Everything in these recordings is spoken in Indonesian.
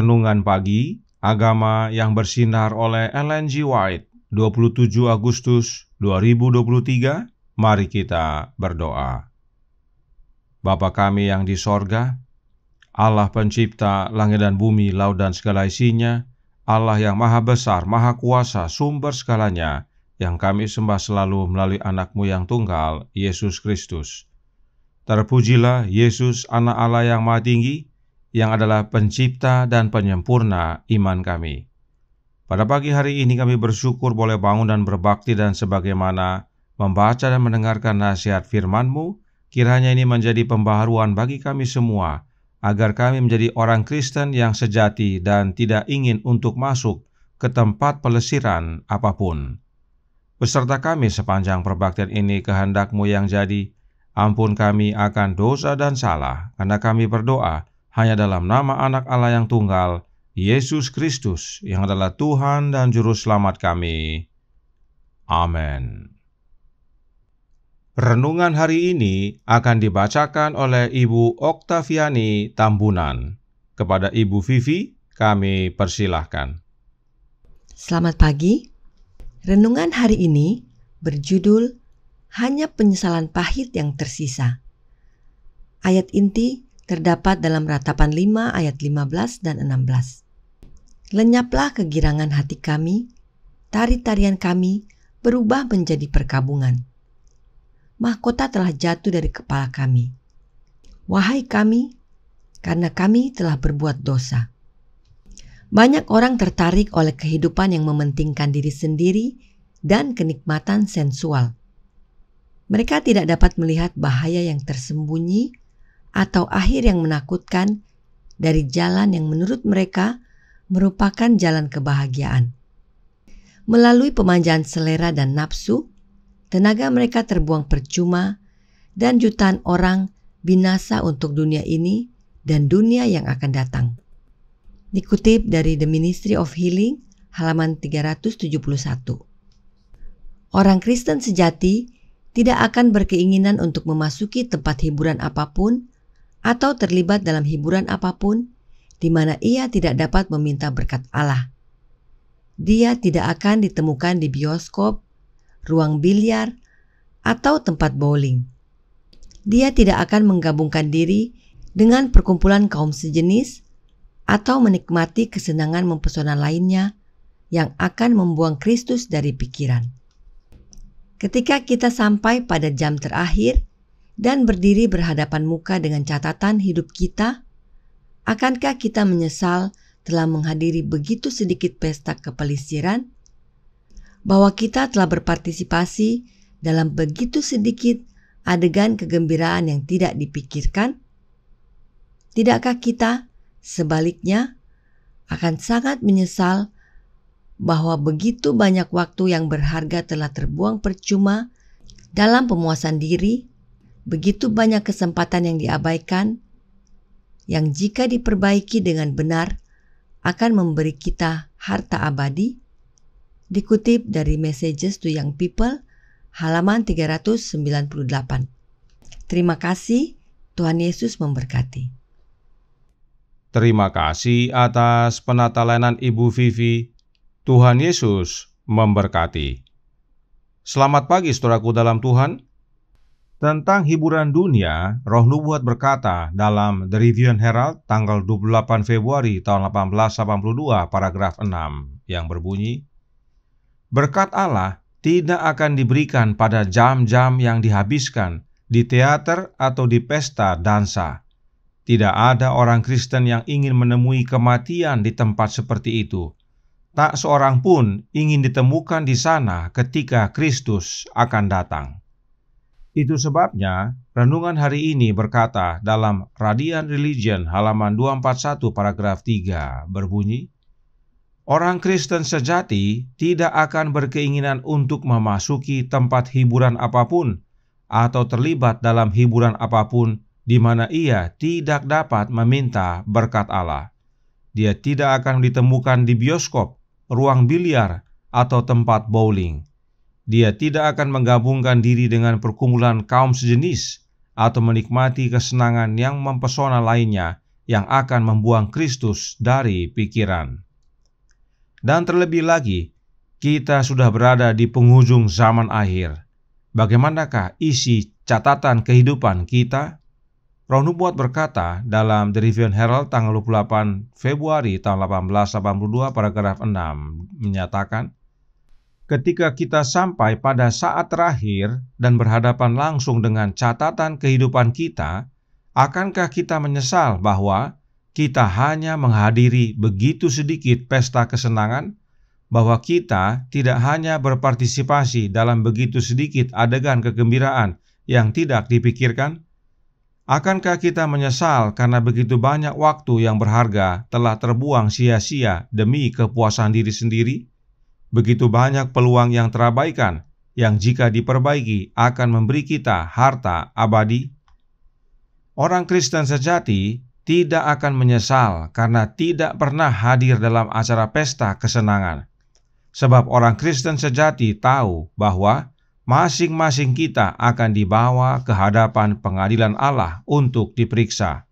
Renungan Pagi, Agama yang Bersinar oleh Ellen G. White, 27 Agustus 2023. Mari kita berdoa. Bapa kami yang di sorga, Allah pencipta langit dan bumi, laut dan segala isinya, Allah yang maha besar, maha kuasa, sumber segalanya, yang kami sembah selalu melalui anak-Mu yang tunggal, Yesus Kristus. Terpujilah Yesus, anak Allah yang maha tinggi, yang adalah pencipta dan penyempurna iman kami. Pada pagi hari ini kami bersyukur boleh bangun dan berbakti, dan sebagaimana membaca dan mendengarkan nasihat firman-Mu, kiranya ini menjadi pembaharuan bagi kami semua, agar kami menjadi orang Kristen yang sejati dan tidak ingin untuk masuk ke tempat pelesiran apapun. Beserta kami sepanjang perbaktian ini, kehendak-Mu yang jadi. Ampun kami akan dosa dan salah, karena kami berdoa hanya dalam nama Anak Allah yang tunggal, Yesus Kristus, yang adalah Tuhan dan Juru Selamat kami. Amin. Renungan hari ini akan dibacakan oleh Ibu Oktaviani Tambunan. Kepada Ibu Vivi, kami persilahkan. Selamat pagi. Renungan hari ini berjudul Hanya Penyesalan Pahit yang Tersisa. Ayat inti terdapat dalam Ratapan 5 ayat 15 dan 16. Lenyaplah kegirangan hati kami, tari-tarian kami berubah menjadi perkabungan. Mahkota telah jatuh dari kepala kami. Wahai kami, karena kami telah berbuat dosa. Banyak orang tertarik oleh kehidupan yang mementingkan diri sendiri dan kenikmatan sensual. Mereka tidak dapat melihat bahaya yang tersembunyi atau akhir yang menakutkan dari jalan yang menurut mereka merupakan jalan kebahagiaan. Melalui pemanjaan selera dan nafsu, tenaga mereka terbuang percuma dan jutaan orang binasa untuk dunia ini dan dunia yang akan datang. Dikutip dari The Ministry of Healing, halaman 371. Orang Kristen sejati tidak akan berkeinginan untuk memasuki tempat hiburan apapun atau terlibat dalam hiburan apapun di mana ia tidak dapat meminta berkat Allah. Dia tidak akan ditemukan di bioskop, ruang biliar, atau tempat bowling. Dia tidak akan menggabungkan diri dengan perkumpulan kaum sejenis atau menikmati kesenangan mempesona lainnya yang akan membuang Kristus dari pikiran. Ketika kita sampai pada jam terakhir dan berdiri berhadapan muka dengan catatan hidup kita, akankah kita menyesal telah menghadiri begitu sedikit pesta kepelisiran? Bahwa kita telah berpartisipasi dalam begitu sedikit adegan kegembiraan yang tidak dipikirkan? Tidakkah kita, sebaliknya, akan sangat menyesal bahwa begitu banyak waktu yang berharga telah terbuang percuma dalam pemuasan diri begitu banyak kesempatan yang diabaikan, yang jika diperbaiki dengan benar akan memberi kita harta abadi. Dikutip dari Messages to Young People, halaman 398. Terima kasih, Tuhan Yesus memberkati. Terima kasih atas penatelanan Ibu Vivi. Tuhan Yesus memberkati. Selamat pagi saudaraku dalam Tuhan. Tentang hiburan dunia, Roh Nubuat berkata dalam The Review and Herald tanggal 28 Februari tahun 1882 paragraf 6 yang berbunyi, berkat Allah tidak akan diberikan pada jam-jam yang dihabiskan di teater atau di pesta dansa. Tidak ada orang Kristen yang ingin menemui kematian di tempat seperti itu. Tak seorang pun ingin ditemukan di sana ketika Kristus akan datang. Itu sebabnya renungan hari ini berkata dalam Radiant Religion halaman 241 paragraf 3 berbunyi, orang Kristen sejati tidak akan berkeinginan untuk memasuki tempat hiburan apapun atau terlibat dalam hiburan apapun di mana ia tidak dapat meminta berkat Allah. Dia tidak akan ditemukan di bioskop, ruang biliar, atau tempat bowling. Dia tidak akan menggabungkan diri dengan perkumpulan kaum sejenis atau menikmati kesenangan yang mempesona lainnya yang akan membuang Kristus dari pikiran. Dan terlebih lagi, kita sudah berada di penghujung zaman akhir. Bagaimanakah isi catatan kehidupan kita? Roh Nubuat berkata dalam The Review and Herald tanggal 28 Februari tahun 1882 paragraf 6 menyatakan, ketika kita sampai pada saat terakhir dan berhadapan langsung dengan catatan kehidupan kita, akankah kita menyesal bahwa kita hanya menghadiri begitu sedikit pesta kesenangan, bahwa kita tidak hanya berpartisipasi dalam begitu sedikit adegan kegembiraan yang tidak dipikirkan? Akankah kita menyesal karena begitu banyak waktu yang berharga telah terbuang sia-sia demi kepuasan diri sendiri? Begitu banyak peluang yang terabaikan, yang jika diperbaiki akan memberi kita harta abadi? Orang Kristen sejati tidak akan menyesal karena tidak pernah hadir dalam acara pesta kesenangan. Sebab orang Kristen sejati tahu bahwa masing-masing kita akan dibawa ke hadapan pengadilan Allah untuk diperiksa.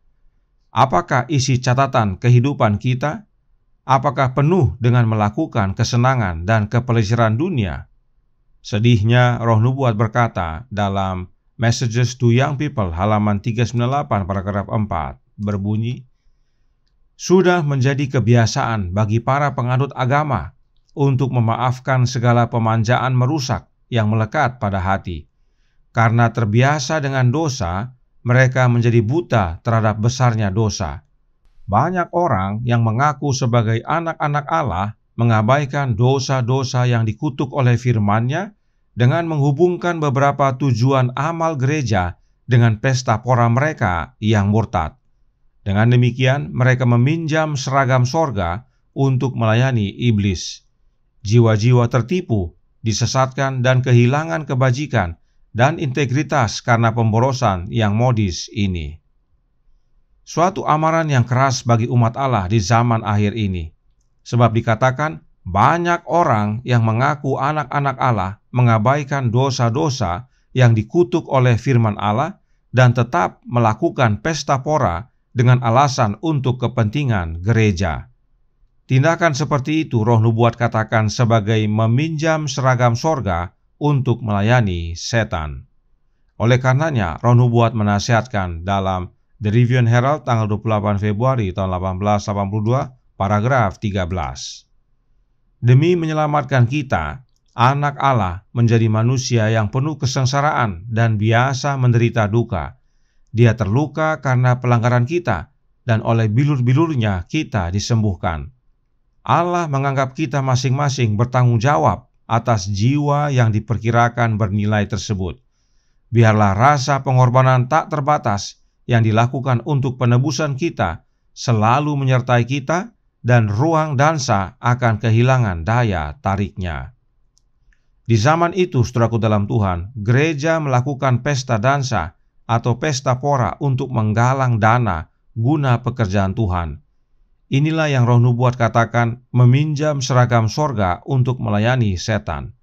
Apakah isi catatan kehidupan kita? Apakah penuh dengan melakukan kesenangan dan kepelesiran dunia? Sedihnya Roh Nubuat berkata dalam Messages to Young People halaman 398 paragraf 4 berbunyi, sudah menjadi kebiasaan bagi para penganut agama untuk memaafkan segala pemanjaan merusak yang melekat pada hati. Karena terbiasa dengan dosa, mereka menjadi buta terhadap besarnya dosa. Banyak orang yang mengaku sebagai anak-anak Allah mengabaikan dosa-dosa yang dikutuk oleh firman-Nya dengan menghubungkan beberapa tujuan amal gereja dengan pesta pora mereka yang murtad. Dengan demikian, mereka meminjam seragam sorga untuk melayani iblis. Jiwa-jiwa tertipu, disesatkan dan kehilangan kebajikan dan integritas karena pemborosan yang modis ini. Suatu amaran yang keras bagi umat Allah di zaman akhir ini. Sebab dikatakan, banyak orang yang mengaku anak-anak Allah mengabaikan dosa-dosa yang dikutuk oleh firman Allah dan tetap melakukan pesta pora dengan alasan untuk kepentingan gereja. Tindakan seperti itu Roh Nubuat katakan sebagai meminjam seragam sorga untuk melayani setan. Oleh karenanya, Roh Nubuat menasihatkan dalam The Review and Herald tanggal 28 Februari tahun 1882 paragraf 13. Demi menyelamatkan kita, anak Allah menjadi manusia yang penuh kesengsaraan dan biasa menderita duka. Dia terluka karena pelanggaran kita, dan oleh bilur-bilurnya kita disembuhkan. Allah menganggap kita masing-masing bertanggung jawab atas jiwa yang diperkirakan bernilai tersebut. Biarlah rasa pengorbanan tak terbatas yang dilakukan untuk penebusan kita selalu menyertai kita, dan ruang dansa akan kehilangan daya tariknya. Di zaman itu, saudaraku dalam Tuhan, gereja melakukan pesta dansa atau pesta pora untuk menggalang dana guna pekerjaan Tuhan. Inilah yang roh nubuat katakan meminjam seragam sorga untuk melayani setan.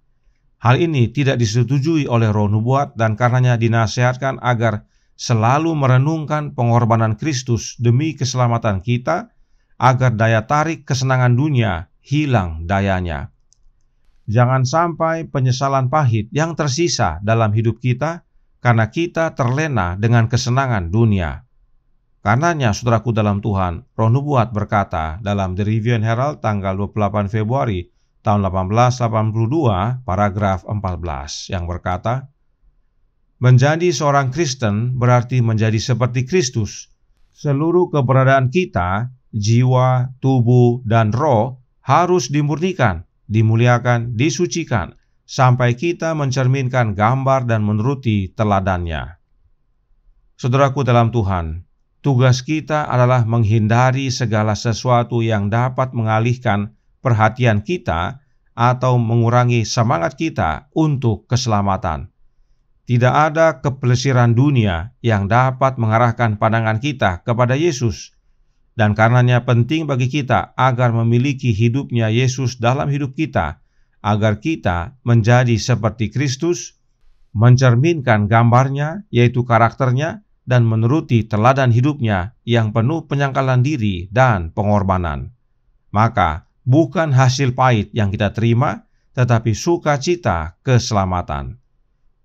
Hal ini tidak disetujui oleh roh nubuat dan karenanya dinasihatkan agar selalu merenungkan pengorbanan Kristus demi keselamatan kita, agar daya tarik kesenangan dunia hilang dayanya. Jangan sampai penyesalan pahit yang tersisa dalam hidup kita karena kita terlena dengan kesenangan dunia. Karenanya, saudaraku dalam Tuhan, roh nubuat berkata dalam The Review and Herald tanggal 28 Februari tahun 1882, paragraf 14, yang berkata, menjadi seorang Kristen berarti menjadi seperti Kristus. Seluruh keberadaan kita, jiwa, tubuh, dan roh harus dimurnikan, dimuliakan, disucikan, sampai kita mencerminkan gambar dan menuruti teladannya. Saudaraku dalam Tuhan, tugas kita adalah menghindari segala sesuatu yang dapat mengalihkan perhatian kita atau mengurangi semangat kita untuk keselamatan. Tidak ada kepelesiran dunia yang dapat mengarahkan pandangan kita kepada Yesus. Dan karenanya penting bagi kita agar memiliki hidupnya Yesus dalam hidup kita, agar kita menjadi seperti Kristus, mencerminkan gambarnya, yaitu karakternya, dan menuruti teladan hidupnya yang penuh penyangkalan diri dan pengorbanan. Maka, bukan hasil pahit yang kita terima, tetapi sukacita keselamatan.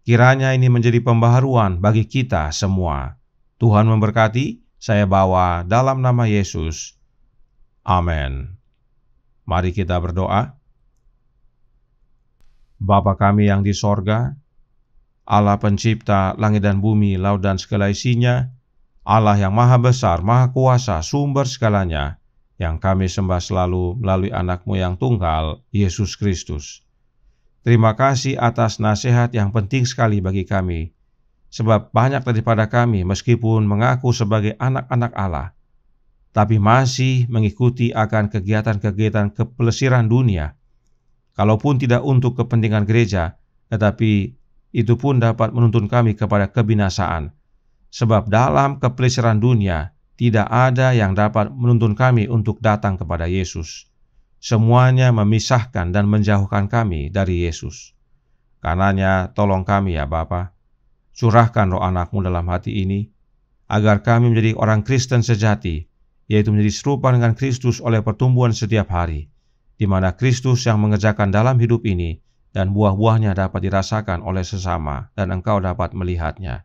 Kiranya ini menjadi pembaharuan bagi kita semua. Tuhan memberkati. Saya bawa dalam nama Yesus. Amin. Mari kita berdoa. Bapa kami yang di sorga, Allah pencipta langit dan bumi, laut dan segala isinya, Allah yang maha besar, maha kuasa, sumber segalanya, yang kami sembah selalu melalui anak-Mu yang tunggal, Yesus Kristus. Terima kasih atas nasihat yang penting sekali bagi kami, sebab banyak daripada kami meskipun mengaku sebagai anak-anak Allah, tapi masih mengikuti akan kegiatan-kegiatan kepelesiran dunia. Kalaupun tidak untuk kepentingan gereja, tetapi itu pun dapat menuntun kami kepada kebinasaan. Sebab dalam kepelesiran dunia, tidak ada yang dapat menuntun kami untuk datang kepada Yesus. Semuanya memisahkan dan menjauhkan kami dari Yesus. Karenanya tolong kami ya Bapa, curahkan roh anak-Mu dalam hati ini, agar kami menjadi orang Kristen sejati, yaitu menjadi serupa dengan Kristus oleh pertumbuhan setiap hari, di mana Kristus yang mengerjakan dalam hidup ini, dan buah-buahnya dapat dirasakan oleh sesama, dan Engkau dapat melihatnya.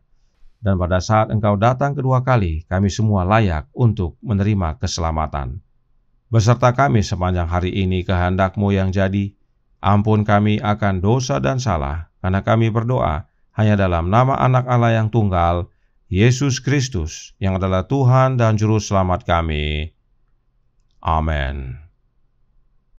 Dan pada saat Engkau datang kedua kali, kami semua layak untuk menerima keselamatan. Beserta kami sepanjang hari ini kehendak-Mu yang jadi, ampun kami akan dosa dan salah, karena kami berdoa hanya dalam nama anak Allah yang tunggal, Yesus Kristus, yang adalah Tuhan dan Juru Selamat kami. Amin.